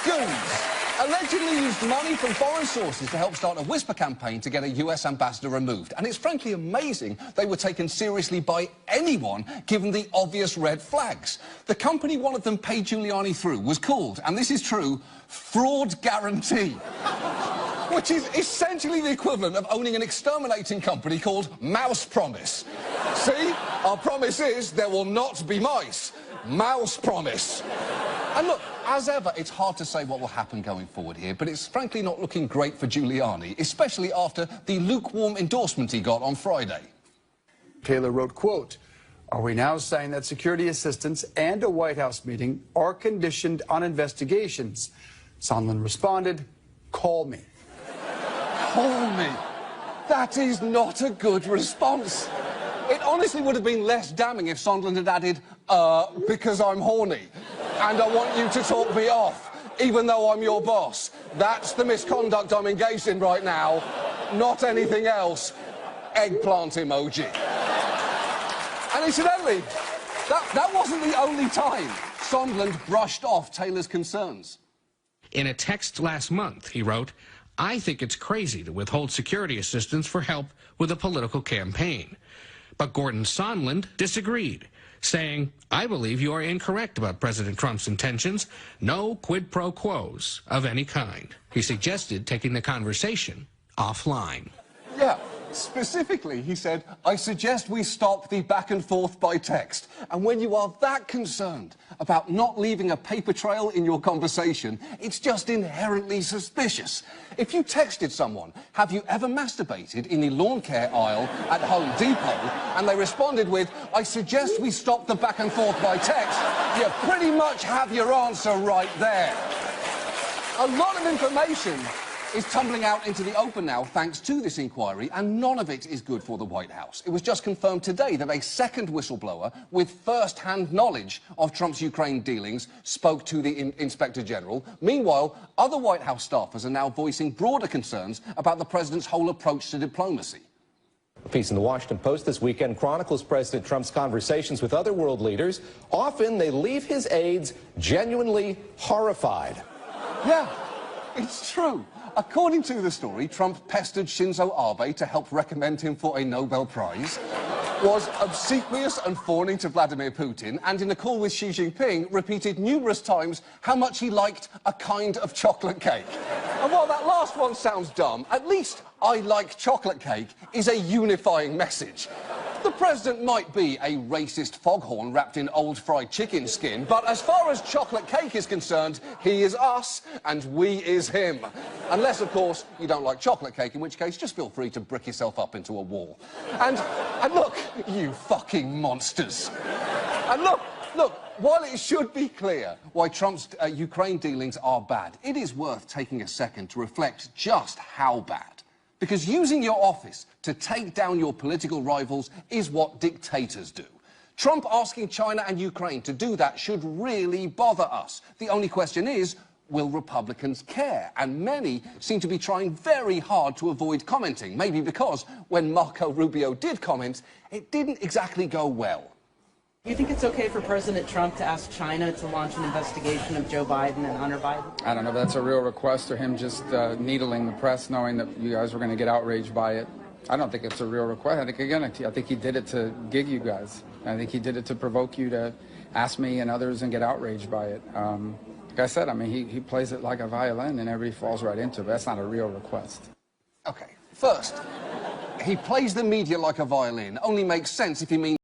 goons allegedly used money from foreign sources to help start a whisper campaign to get a US ambassador removed. And it's frankly amazing they were taken seriously by anyone, given the obvious red flags. The company one of them paid Giuliani through was called, and this is true, Fraud Guarantee, which is essentially the equivalent of owning an exterminating company called Mouse Promise. See? Our promise is there will not be mice. Mouse Promise. And look, as ever, it's hard to say what will happen going forward here, but it's frankly not looking great for Giuliani, especially after the lukewarm endorsement he got on Friday. Taylor wrote, quote, "Are we now saying that security assistance and a White House meeting are conditioned on investigations?" Sondland responded, "Call me." Call me. That is not a good response. It honestly would have been less damning if Sondland had added, because I'm horny, and I want you to talk me off, even though I'm your boss. That's the misconduct I'm engaged in right now, not anything else. Eggplant emoji. And incidentally, that wasn't the only time Sondland brushed off Taylor's concerns. In a text last month, he wrote, "I think it's crazy to withhold security assistance for help with a political campaign." But Gordon Sondland disagreed, saying, "I believe you are incorrect about President Trump's intentions. No quid pro quos of any kind." He suggested taking the conversation offline. Yeah, specifically, he said, "I suggest we stop the back and forth by text." And when you are that concerned about not leaving a paper trail in your conversation, it's just inherently suspicious. If you texted someone, "Have you ever masturbated in the lawn care aisle at Home Depot?" and they responded with, "I suggest we stop the back and forth by text," you pretty much have your answer right there. A lot of information is tumbling out into the open now thanks to this inquiry, and none of it is good for the White House. It was just confirmed today that a second whistleblower with first-hand knowledge of Trump's Ukraine dealings spoke to the Inspector General. Meanwhile, other White House staffers are now voicing broader concerns about the president's whole approach to diplomacy. A piece in the Washington Post this weekend chronicles President Trump's conversations with other world leaders. Often they leave his aides genuinely horrified. Yeah, it's true. According to the story, Trump pestered Shinzo Abe to help recommend him for a Nobel Prize, was obsequious and fawning to Vladimir Putin, and in a call with Xi Jinping, repeated numerous times how much he liked a kind of chocolate cake. And while that last one sounds dumb, at least "I like chocolate cake" is a unifying message. The president might be a racist foghorn wrapped in old fried chicken skin, but as far as chocolate cake is concerned, he is us and we is him. Unless, of course, you don't like chocolate cake, in which case just feel free to brick yourself up into a wall. And look, you fucking monsters. And look, while it should be clear why Trump's Ukraine dealings are bad, it is worth taking a second to reflect just how bad. Because using your office to take down your political rivals is what dictators do. Trump asking China and Ukraine to do that should really bother us. The only question is, will Republicans care? And many seem to be trying very hard to avoid commenting, maybe because when Marco Rubio did comment, it didn't exactly go well. Do you think it's okay for President Trump to ask China to launch an investigation of Joe Biden and Hunter Biden? I don't know if that's a real request or him just needling the press, knowing that you guys were going to get outraged by it. I don't think it's a real request. I think he did it to gig you guys. I think he did it to provoke you to ask me and others and get outraged by it. Like I said, I mean, he plays it like a violin and everybody falls right into it. That's not a real request. Okay, first, he plays the media like a violin only makes sense if he means